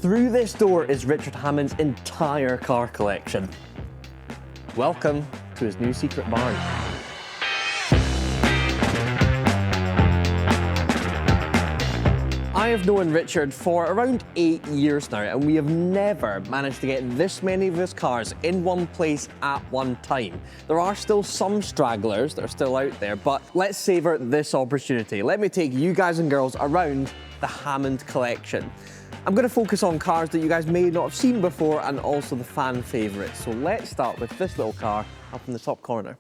Through this door is Richard Hammond's entire car collection. Welcome to his new secret barn. I have known Richard for around 8 years now, and we have never managed to get this many of his cars in one place at one time. There are still some stragglers that are still out there, but let's savor this opportunity. Let me take you guys and girls around the Hammond collection. I'm going to focus on cars that you guys may not have seen before and also the fan favourites. So let's start with this little car up in the top corner.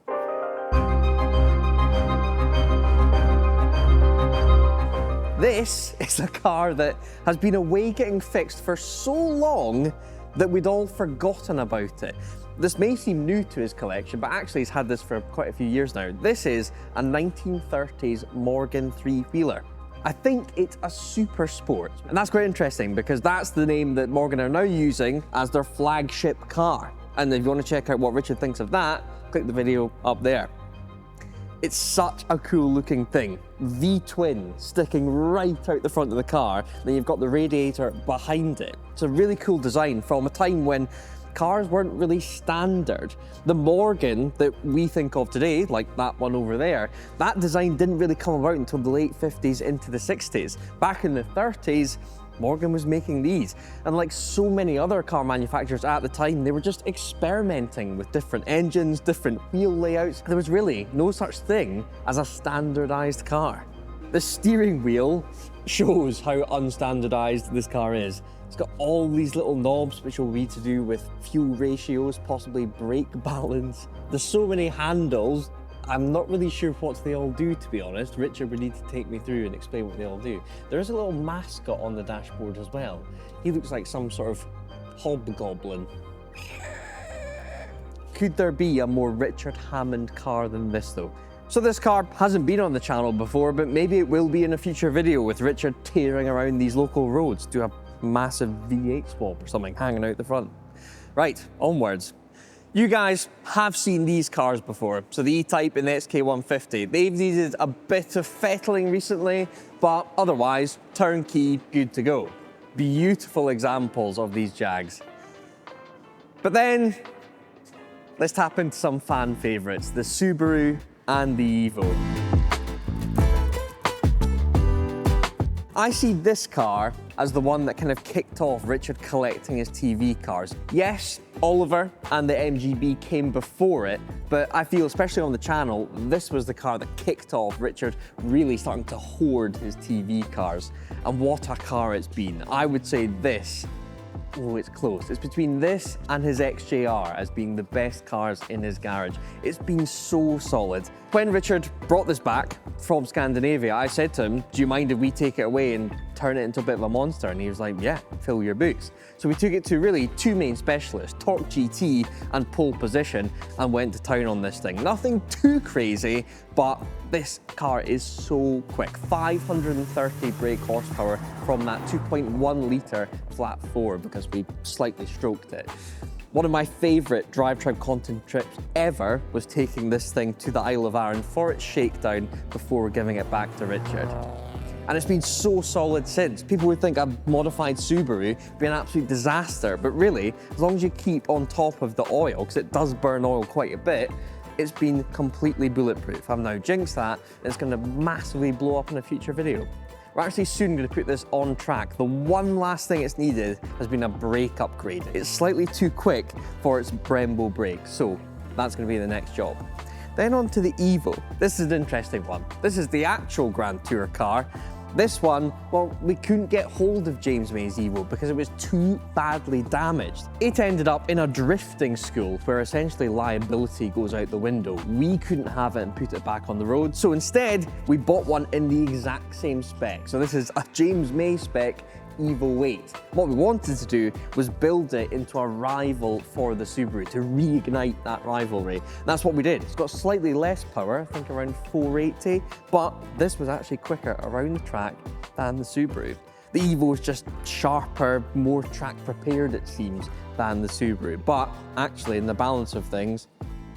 This is a car that has been away getting fixed for so long that we'd all forgotten about it. This may seem new to his collection, but actually he's had this for quite a few years now. This is a 1930s Morgan three-wheeler. I think it's a super sport, and that's quite interesting because that's the name that Morgan are now using as their flagship car. And if you want to check out what Richard thinks of that, click the video up there. It's such a cool looking thing. V-twin sticking right out the front of the car, then you've got the radiator behind it. It's a really cool design from a time when cars weren't really standard. The Morgan that we think of today, like that one over there, that design didn't really come about until the late 50s into the 60s. Back in the 30s, Morgan was making these. And like so many other car manufacturers at the time, they were just experimenting with different engines, different wheel layouts. There was really no such thing as a standardized car. The steering wheel shows how unstandardized this car is. It's got all these little knobs which will be to do with fuel ratios, possibly brake balance. There's so many handles, I'm not really sure what they all do, to be honest. Richard would need to take me through and explain what they all do. There is a little mascot on the dashboard as well. He looks like some sort of hobgoblin. Could there be a more Richard Hammond car than this though? So this car hasn't been on the channel before, but maybe it will be in a future video with Richard tearing around these local roads to a massive V8 swap or something hanging out the front. Right, onwards. You guys have seen these cars before. So the E-Type and the SK150. They've needed a bit of fettling recently, but otherwise, turnkey, good to go. Beautiful examples of these Jags. But then, let's tap into some fan favorites, the Subaru and the Evo. I see this car as the one that kind of kicked off Richard collecting his TV cars. Yes, Oliver and the MGB came before it, but I feel, especially on the channel, this was the car that kicked off Richard really starting to hoard his TV cars. And what a car it's been. I would say this, oh, it's close. It's between this and his XJR as being the best cars in his garage. It's been so solid. When Richard brought this back from Scandinavia, I said to him, do you mind if we take it away and turn it into a bit of a monster? And he was like, yeah, fill your boots. So we took it to really two main specialists, Torque GT and Pole Position, and went to town on this thing. Nothing too crazy, but this car is so quick. 530 brake horsepower from that 2.1 litre flat 4 because we slightly stroked it. One of my favourite DRIVETRIBE content trips ever was taking this thing to the Isle of Arran for its shakedown before giving it back to Richard. And it's been so solid since. People would think a modified Subaru would be an absolute disaster, but really, as long as you keep on top of the oil, because it does burn oil quite a bit, it's been completely bulletproof. I've now jinxed that, and it's going to massively blow up in a future video. We're actually soon going to put this on track. The one last thing it's needed has been a brake upgrade. It's slightly too quick for its Brembo brakes, so that's going to be the next job. Then on to the Evo. This is an interesting one. This is the actual Grand Tour car. This one, well, we couldn't get hold of James May's Evo because it was too badly damaged. It ended up in a drifting school where essentially liability goes out the window. We couldn't have it and put it back on the road. So instead, we bought one in the exact same spec. So this is a James May spec Evo 8. What we wanted to do was build it into a rival for the Subaru to reignite that rivalry. And that's what we did. It's got slightly less power, I think around 480, but this was actually quicker around the track than the Subaru. The Evo is just sharper, more track prepared it seems than the Subaru, but actually in the balance of things,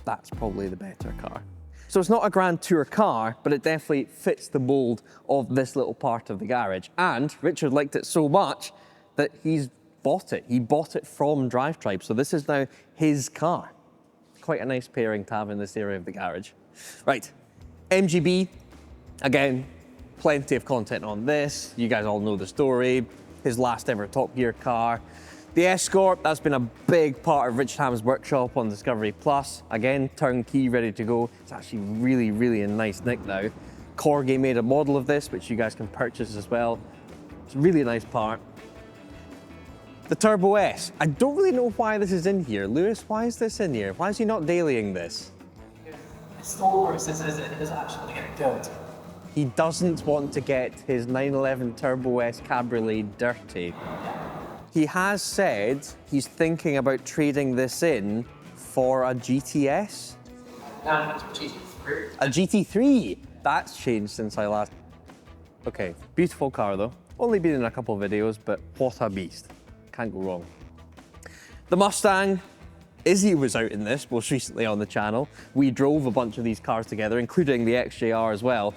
that's probably the better car. So it's not a Grand Tour car, but it definitely fits the mold of this little part of the garage. And Richard liked it so much that he's bought it. He bought it from DRIVETRIBE, so this is now his car. Quite a nice pairing to have in this area of the garage. Right, MGB, again, plenty of content on this. You guys all know the story. His last ever Top Gear car. The Escort, that's been a big part of Richard Hammond's workshop on Discovery Plus. Again, turnkey, ready to go. It's actually really, really in nice nick now. Corgi made a model of this, which you guys can purchase as well. It's a really nice part. The Turbo S. I don't really know why this is in here. Lewis, why is this in here? Why is he not dailying this? Star Wars is actually getting good. He doesn't want to get his 911 Turbo S Cabriolet dirty. He has said he's thinking about trading this in for a GTS. No, it's a GT3. A GT3? That's changed since I last... Okay, beautiful car though. Only been in a couple of videos, but what a beast. Can't go wrong. The Mustang. Izzy was out in this most recently on the channel. We drove a bunch of these cars together, including the XJR as well.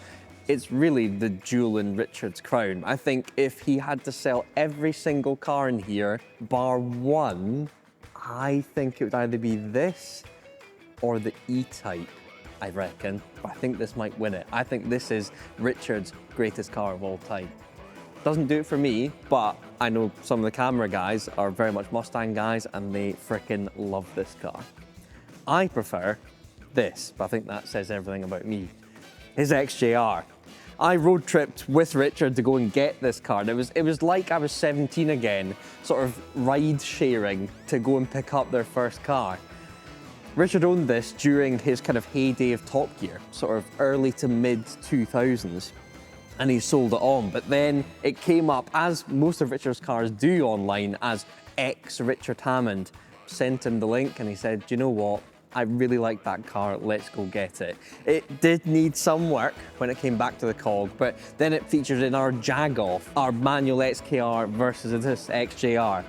It's really the jewel in Richard's crown. I think if he had to sell every single car in here, bar one, I think it would either be this or the E-Type, I reckon. But I think this might win it. I think this is Richard's greatest car of all time. Doesn't do it for me, but I know some of the camera guys are very much Mustang guys and they frickin' love this car. I prefer this, but I think that says everything about me. His XJR. I road tripped with Richard to go and get this car. And it was like I was 17 again, sort of ride sharing to go and pick up their first car. Richard owned this during his kind of heyday of Top Gear, sort of early to mid 2000s, and he sold it on. But then it came up, as most of Richard's cars do online, as Richard Hammond. Sent him the link and he said, do you know what? I really like that car, let's go get it. It did need some work when it came back to the COG, but then it featured in our Jag-Off, our manual XKR versus this XJR.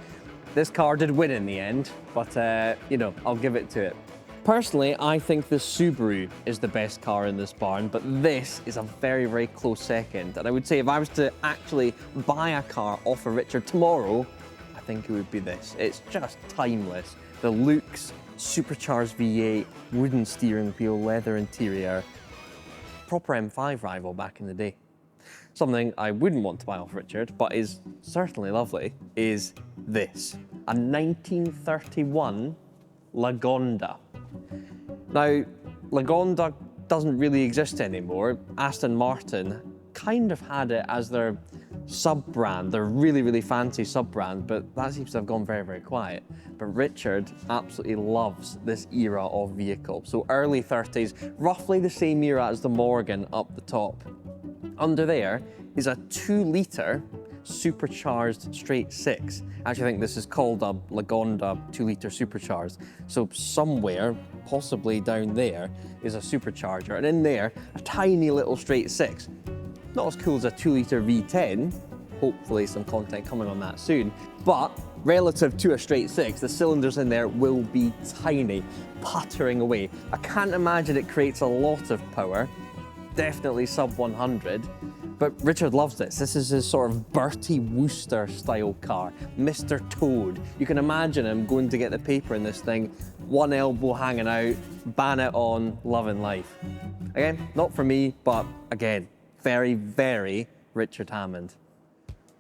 This car did win in the end, but you know, I'll give it to it. Personally, I think the Subaru is the best car in this barn, but this is a very, very close second. And I would say if I was to actually buy a car off of Richard tomorrow, I think it would be this. It's just timeless. The looks, supercharged V8, wooden steering wheel, leather interior. Proper M5 rival back in the day. Something I wouldn't want to buy off Richard, but is certainly lovely, is this. A 1931 Lagonda. Now, Lagonda doesn't really exist anymore. Aston Martin kind of had it as their sub-brand, their really, really fancy sub-brand, but that seems to have gone very, very quiet. But Richard absolutely loves this era of vehicle. So early 30s, roughly the same era as the Morgan up the top. Under there is a 2-litre supercharged straight six. Actually, I think this is called a Lagonda 2-litre supercharged. So somewhere, possibly down there, is a supercharger. And in there, a tiny little straight six. Not as cool as a 2-litre V10, hopefully some content coming on that soon, but relative to a straight six, the cylinders in there will be tiny, puttering away. I can't imagine it creates a lot of power, definitely sub 100, but Richard loves this. This is his sort of Bertie Wooster style car, Mr. Toad. You can imagine him going to get the paper in this thing, one elbow hanging out, bayonet on, loving life. Again, not for me, but again, very, very Richard Hammond.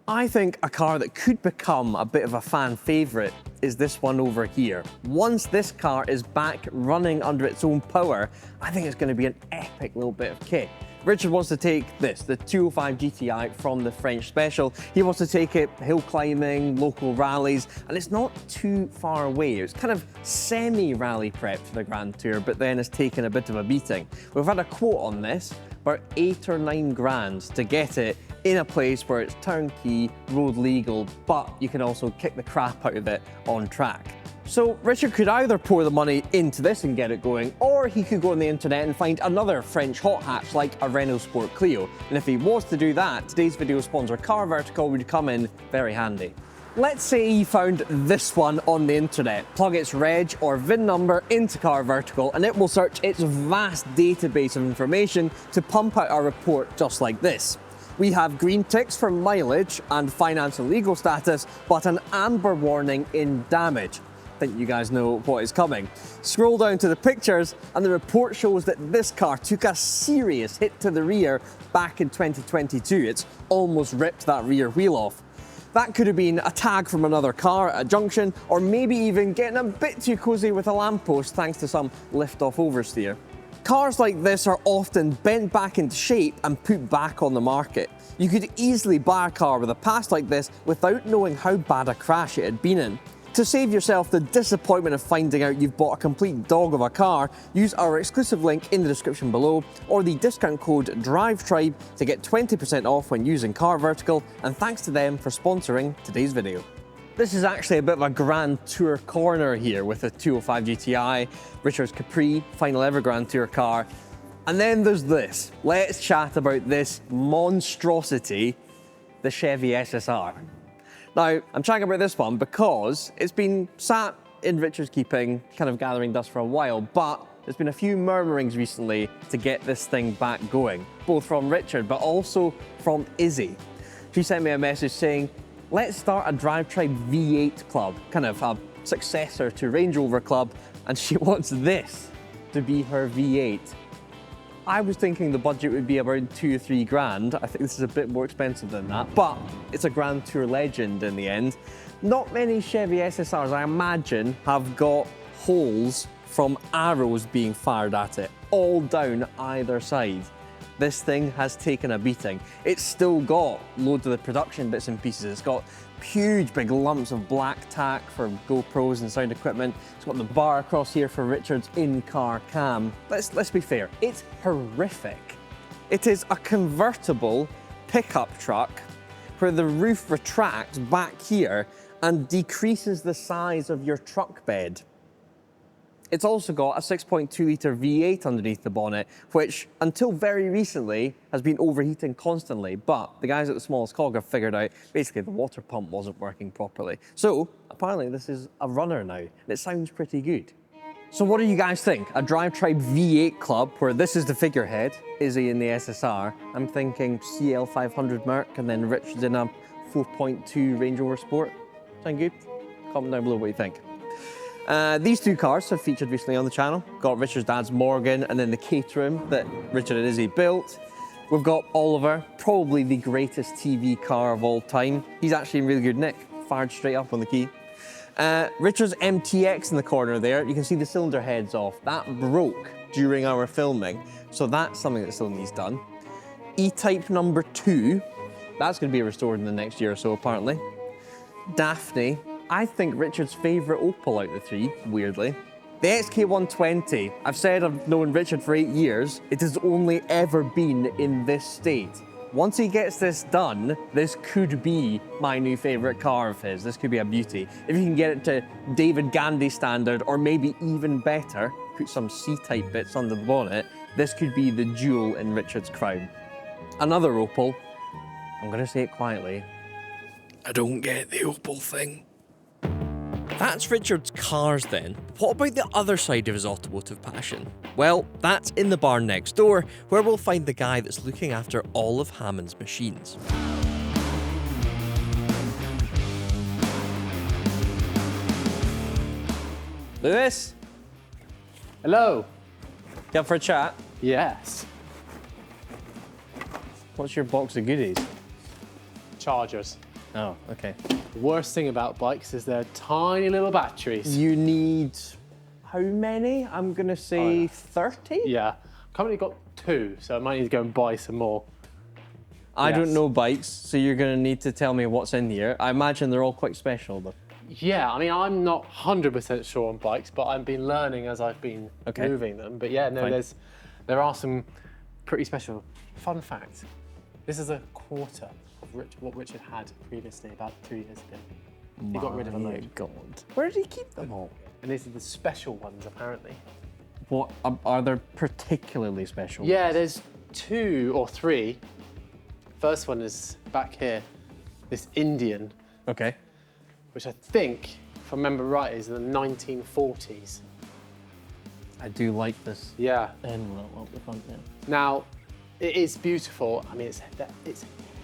I think a car that could become a bit of a fan favourite is this one over here. Once this car is back running under its own power, I think it's going to be an epic little bit of kit. Richard wants to take this, the 205 GTI from the French Special. He wants to take it hill climbing, local rallies, and it's not too far away. It's kind of semi-rally prep for the Grand Tour, but then it's taken a bit of a beating. We've had a quote on this, about 8 or 9 grand to get it in a place where it's turnkey, road legal, but you can also kick the crap out of it on track. So Richard could either pour the money into this and get it going, or he could go on the internet and find another French hot hatch like a Renault Sport Clio. And if he was to do that, today's video sponsor Car Vertical would come in very handy. Let's say he found this one on the internet. Plug its reg or VIN number into Car Vertical and it will search its vast database of information to pump out a report just like this. We have green ticks for mileage and finance and legal status, but an amber warning in damage. I think you guys know what is coming. Scroll down to the pictures and the report shows that this car took a serious hit to the rear back in 2022. It's almost ripped that rear wheel off. That could have been a tag from another car at a junction, or maybe even getting a bit too cozy with a lamppost thanks to some lift-off oversteer. Cars like this are often bent back into shape and put back on the market. You could easily buy a car with a past like this without knowing how bad a crash it had been in. To save yourself the disappointment of finding out you've bought a complete dog of a car, use our exclusive link in the description below or the discount code DRIVETRIBE to get 20% off when using Car Vertical, and thanks to them for sponsoring today's video. This is actually a bit of a Grand Tour corner here with a 205 GTI, Richard's Capri, final ever Grand Tour car. And then there's this. Let's chat about this monstrosity, the Chevy SSR. Now, I'm chatting about this one because it's been sat in Richard's keeping, kind of gathering dust for a while, but there's been a few murmurings recently to get this thing back going, both from Richard, but also from Izzy. She sent me a message saying, let's start a DriveTribe V8 club, kind of a successor to Range Rover Club, and she wants this to be her V8. I was thinking the budget would be around 2 or 3 grand. I think this is a bit more expensive than that, but it's a Grand Tour legend in the end. Not many Chevy SSRs, I imagine, have got holes from arrows being fired at it, all down either side. This thing has taken a beating. It's still got loads of the production bits and pieces. It's got huge big lumps of black tack for GoPros and sound equipment. It's got the bar across here for Richard's in-car cam. Let's be fair, it's horrific. It is a convertible pickup truck where the roof retracts back here and decreases the size of your truck bed. It's also got a 6.2 litre V8 underneath the bonnet, which until very recently has been overheating constantly, but the guys at the smallest cog have figured out basically the water pump wasn't working properly. So apparently this is a runner now, and it sounds pretty good. So what do you guys think? A DriveTribe V8 club where this is the figurehead, Izzy in the SSR. I'm thinking CL500 Merc and then Richard's in a 4.2 Range Rover Sport. Sound good? Comment down below what you think. These two cars have featured recently on the channel. Got Richard's dad's Morgan and then the Caterham that Richard and Izzy built. We've got Oliver, probably the greatest TV car of all time. He's actually in really good nick, fired straight up on the key. Richard's MTX in the corner there, you can see the cylinder heads off. That broke during our filming, so that's something that still needs done. E-Type number 2, that's going to be restored in the next year or so apparently. Daphne, I think Richard's favourite Opel out of the 3, weirdly. The XK120, I've said I've known Richard for 8 years, it has only ever been in this state. Once he gets this done, this could be my new favourite car of his. This could be a beauty. If you can get it to David Gandy standard, or maybe even better, put some C-Type bits under the bonnet, this could be the jewel in Richard's crown. Another Opel, I'm gonna say it quietly, I don't get the Opel thing. That's Richard's cars then. What about the other side of his automotive passion? Well, that's in the bar next door, where we'll find the guy that's looking after all of Hammond's machines. Lewis? Hello. You up for a chat? Yes. What's your box of goodies? Chargers. Oh, okay. The worst thing about bikes is they're tiny little batteries. You need how many? I'm gonna say 30? Yeah. Currently got 2, so I might need to go and buy some more. I Yes. don't know bikes, so you're gonna need to tell me what's in here. I imagine they're all quite special though. Yeah, I mean, I'm not 100% sure on bikes, but I've been learning as I've been moving them. But yeah, no, Fine. there are some pretty special. Fun fact, this is a quarter of what Richard had previously, about 2 years ago. He got rid of a load. God. Where did he keep them all? And these are the special ones, apparently. What, are there particularly special? Yeah, there's 2 or 3. First one is back here, this Indian, Okay. which I think, if I remember right, is in the 1940s. I do like this. Yeah. And up the front there. Now, it is beautiful. I mean, it's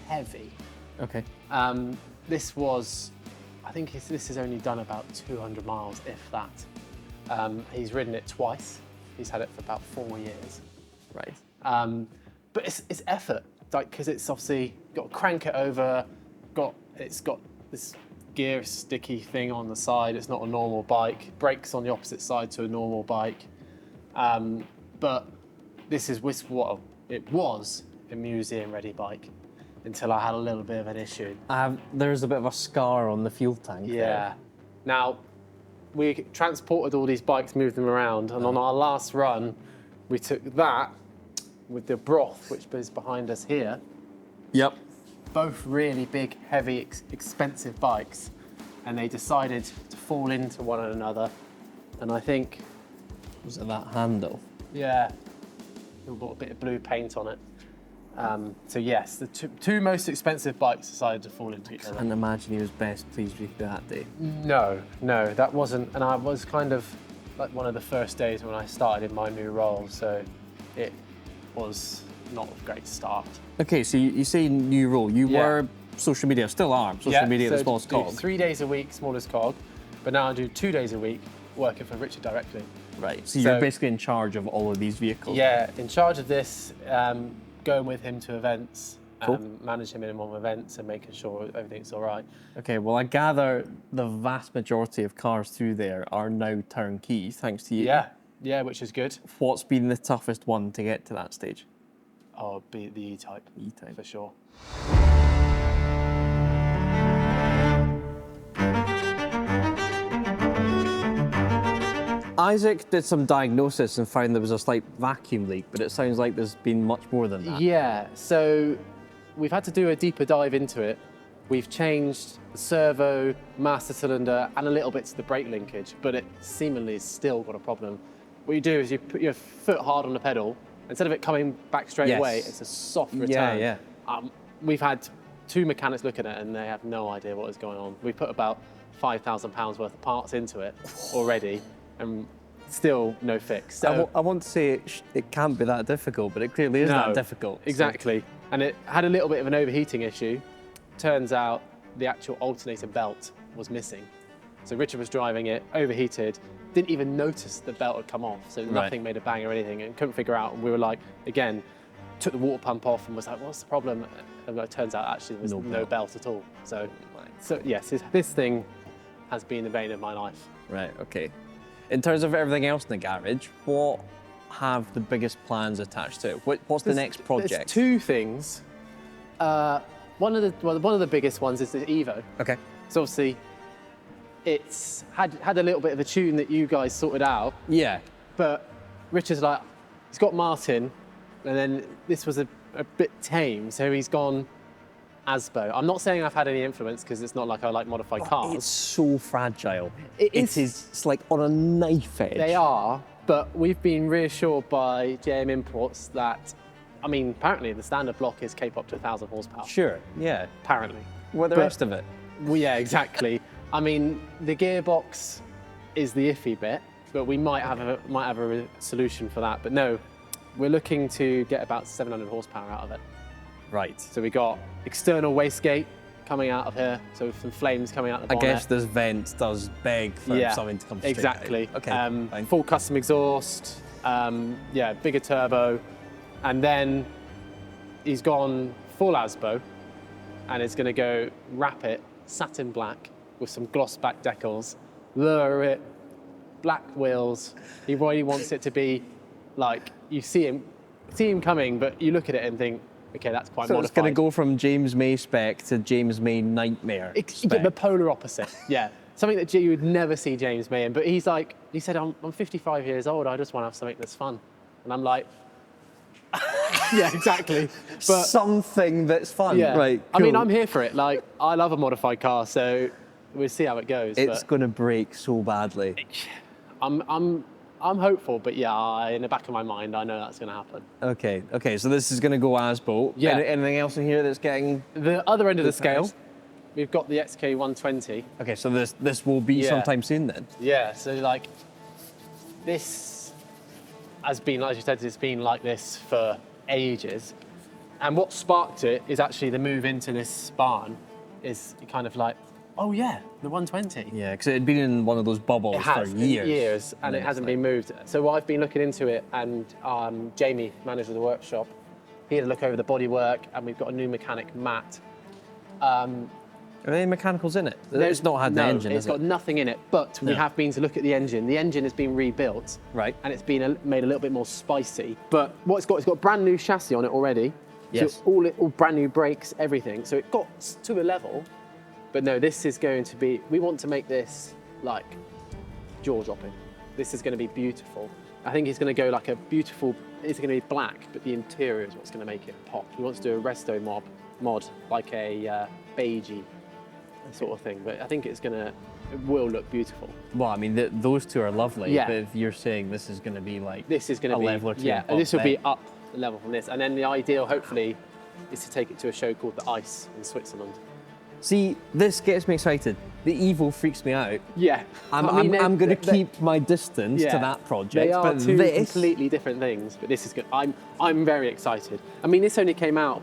heavy. Okay. This was, I think this has only done about 200 miles, if that. He's ridden it twice. He's had it for about 4 years. Right. But it's effort, like, because it's obviously got to crank it over, it's got this gear sticky thing on the side. It's not a normal bike. Brakes on the opposite side to a normal bike. But this is what it was a museum-ready bike until I had a little bit of an issue. There's a bit of a scar on the fuel tank. Yeah. There. Now, we transported all these bikes, moved them around, and on our last run, we took that with the broth, which is behind us here. Yep. Both really big, heavy, expensive bikes, and they decided to fall into one another. And I think, Was it that handle? yeah, we bought a bit of blue paint on it. So yes, the two most expensive bikes decided to fall into each other. Can't imagine he was best pleased with you that day. No, that wasn't. And I was kind of like one of the first days when I started in my new role, so it was not a great start. Okay, so you say new role. You were social media, still are social media, the smallest do cog. 3 days a week, smallest cog, but now I do 2 days a week working for Richard directly. Right, so you're basically in charge of all of these vehicles. Yeah, in charge of this, going with him to events, Cool. managing him on events and making sure everything's all right. Okay, well, I gather the vast majority of cars through there are now turnkey, thanks to you. Yeah, which is good. What's been the toughest one to get to that stage? Oh, be the E-Type. E-Type. For sure. Isaac did some diagnosis and found there was a slight vacuum leak, but it sounds like there's been much more than that. Yeah, so we've had to do a deeper dive into it. We've changed the servo, master cylinder, and a little bit to the brake linkage, but it seemingly has still got a problem. What you do is you put your foot hard on the pedal. Instead of it coming back straight away, it's a soft return. Yeah. We've had 2 mechanics look at it and they have no idea what is going on. We put about £5,000 worth of parts into it already and still no fix. So, I want to say it can't be that difficult, but it clearly is that difficult. Exactly. And it had a little bit of an overheating issue. Turns out the actual alternator belt was missing. So Richard was driving it, overheated, didn't even notice the belt had come off, so nothing made a bang or anything, and couldn't figure out. And we were like, again, took the water pump off and was like, what's the problem? And it turns out actually there was no belt at all. So yes, this thing has been the bane of my life. Right, okay. In terms of everything else in the garage, what have the biggest plans attached to it? What's the next project? There's 2 things. One of the biggest ones is the Evo. Okay. So obviously, it's had a little bit of a tune that you guys sorted out. Yeah. But Richard's like, he's got Martin, and then this was a bit tame, so he's gone Asbo. I'm not saying I've had any influence because it's not like I like modified cars. It's so fragile. It is. It's like on a knife edge. They are, but we've been reassured by JM Imports that, I mean, apparently the standard block is capable up to 1,000 horsepower. Sure, yeah. Apparently. Well, the rest of it? Well, yeah, exactly. I mean, the gearbox is the iffy bit, but we might have a solution for that. But no, we're looking to get about 700 horsepower out of it. Right. So we got external wastegate coming out of here, so some flames coming out the bonnet. I guess this vent does beg for something to come straight exactly. out. Okay, full custom exhaust, bigger turbo, and then he's gone full Asbo, and it's going to go wrap it satin black with some gloss back decals, lure it, black wheels. He really wants it to be like you see him coming, but you look at it and think, okay, that's quite modified. So it's going to go from James May spec to James May nightmare spec. The polar opposite, yeah. Something that you would never see James May in. But he said, I'm 55 years old, I just want to have something that's fun. And I'm like, yeah, exactly. But something that's fun, right, cool. I mean, I'm here for it. Like, I love a modified car, so we'll see how it goes. It's going to break so badly. I'm hopeful, but yeah, in the back of my mind, I know that's going to happen. Okay, so this is going to go Asbo. Yeah. Anything else in here that's getting... The other end of the scale, we've got the XK120. Okay, so this will be sometime soon then? Yeah, so like, this has been, as you said, it's been like this for ages. And what sparked it is actually the move into this barn is kind of like, oh yeah, the 120. Yeah, because it had been in one of those bubbles It has, for years. and it hasn't been moved. So I've been looking into it, and Jamie, manager of the workshop, he had a look over the bodywork, and we've got a new mechanic, Matt. Are there any mechanicals in it? It's not had the engine, it's has got it? nothing in it, but we No. have been to look at the engine. The engine has been rebuilt, Right. and it's been made a little bit more spicy. But what it's got a brand new chassis on it already. Yes. So all brand new brakes, everything. So it got to a level, but no, this is going to be, we want to make this like jaw-dropping. This is going to be beautiful. I think it's going to go like a beautiful, it's going to be black, but the interior is what's going to make it pop. He wants to do a resto mod, like a beigey sort of thing, but I think it will look beautiful. Well, I mean, those two are lovely, Yeah. but if you're saying this is going to be like This is going to a be, level or two yeah, above this will be then. up the level from this. And then the ideal, hopefully, is to take it to a show called The Ice in Switzerland. See, this gets me excited. The Evo freaks me out. Yeah. I'm going to keep my distance to that project. They are but two this, completely different things, but this is good. I'm very excited. I mean, this only came out,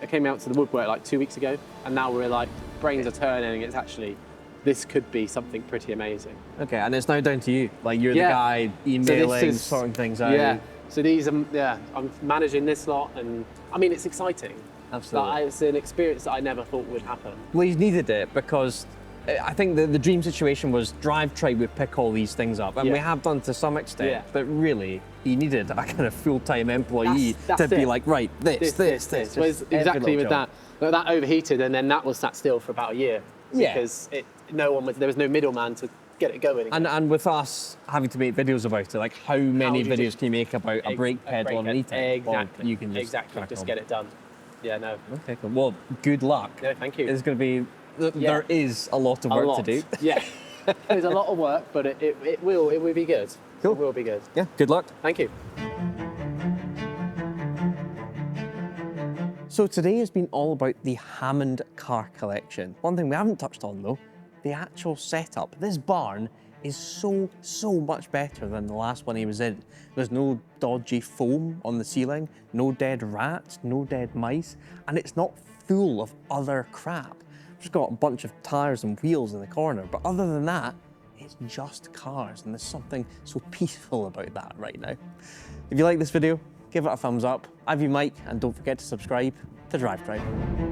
it came out to the woodwork like 2 weeks ago, and now we're like, brains are turning, it's actually, this could be something pretty amazing. Okay, and it's now down to you. Like, you're Yeah. the guy emailing, sorting things out. Yeah. So these are, I'm managing this lot, and I mean, it's exciting. Absolutely. Like, it's an experience that I never thought would happen. Well, you needed it because I think the dream situation was DRIVETRIBE would pick all these things up, and Yeah. we have done to some extent, Yeah. but really, you needed a kind of full-time employee That's to be it. like, right, this. Well, just it's every exactly little with job. that overheated, and then that was sat still for about a year. Yeah. Because there was no middleman to get it going again. And with us having to make videos about it, like how many would you videos just- can you make about a brake pedal on an e-tank? Well, Exactly. you can just exactly. crack Just on. get it done. Yeah, no. Okay, cool. Well, good luck. No, thank you. It's going to be, Yeah. there is a lot of A work lot. to do. Yeah. There's a lot of work, but it will be good. Cool. It will be good. Yeah, good luck. Thank you. So today has been all about the Hammond car collection. One thing we haven't touched on though, the actual setup. This barn is so much better than the last one he was in. There's no dodgy foam on the ceiling, no dead rats, no dead mice, and it's not full of other crap. We've just got a bunch of tires and wheels in the corner, but other than that, it's just cars, and there's something so peaceful about that right now. If you like this video, give it a thumbs up. I've been Mike, and don't forget to subscribe to DRIVETRIBE.